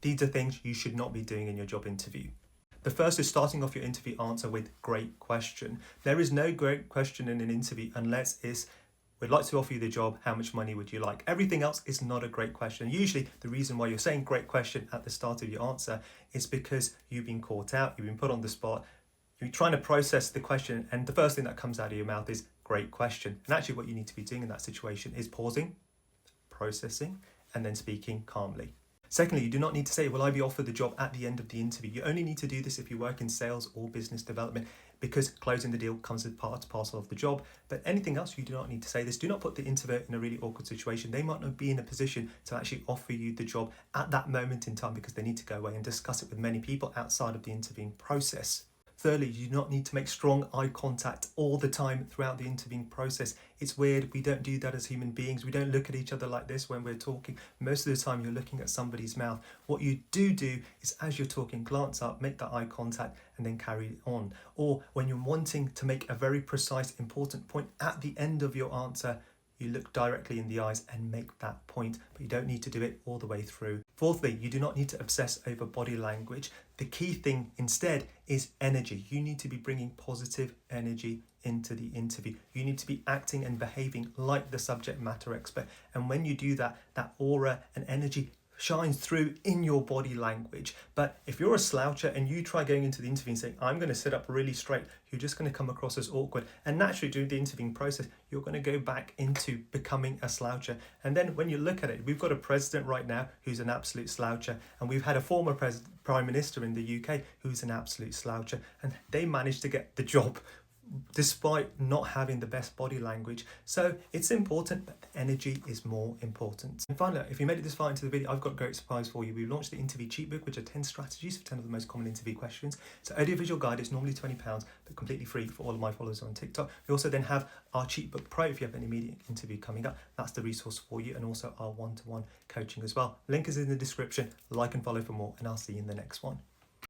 These are things you should not be doing in your job interview. The first is starting off your interview answer with great question. There is no great question in an interview unless it's, we'd like to offer you the job, how much money would you like? Everything else is not a great question. Usually the reason why you're saying great question at the start of your answer is because you've been caught out, you've been put on the spot, you're trying to process the question, and the first thing that comes out of your mouth is great question. And actually what you need to be doing in that situation is pausing, processing, and then speaking calmly. Secondly, you do not need to say, will I be offered the job at the end of the interview? You only need to do this if you work in sales or business development, because closing the deal comes as part and parcel of the job. But anything else, you do not need to say this. Do not put the interviewer in a really awkward situation. They might not be in a position to actually offer you the job at that moment in time because they need to go away and discuss it with many people outside of the interviewing process. Thirdly, you do not need to make strong eye contact all the time throughout the interviewing process. It's weird, we don't do that as human beings. We don't look at each other like this when we're talking. Most of the time you're looking at somebody's mouth. What you do is as you're talking, glance up, make that eye contact and then carry on. Or when you're wanting to make a very precise, important point at the end of your answer, you look directly in the eyes and make that point, but you don't need to do it all the way through. Fourthly, you do not need to obsess over body language. The key thing instead is energy. You need to be bringing positive energy into the interview. You need to be acting and behaving like the subject matter expert. And when you do that, that aura and energy shines through in your body language. But if you're a sloucher and you try going into the interview and saying, I'm going to sit up really straight, you're just going to come across as awkward. And naturally during the interviewing process, you're going to go back into becoming a sloucher. And then when you look at it, we've got a president right now who's an absolute sloucher. And we've had a former prime minister in the UK who's an absolute sloucher. And they managed to get the job despite not having the best body language. So it's important, but the energy is more important. And finally, if you made it this far into the video, I've got a great surprise for you. We've launched the interview cheat book, which are 10 strategies for 10 of the most common interview questions. It's an audiovisual guide. It's normally £20, but completely free for all of my followers on TikTok. We also then have our cheat book pro if you have an immediate interview coming up. That's the resource for you, and also our one-to-one coaching as well. Link is in the description. Like and follow for more, and I'll see you in the next one.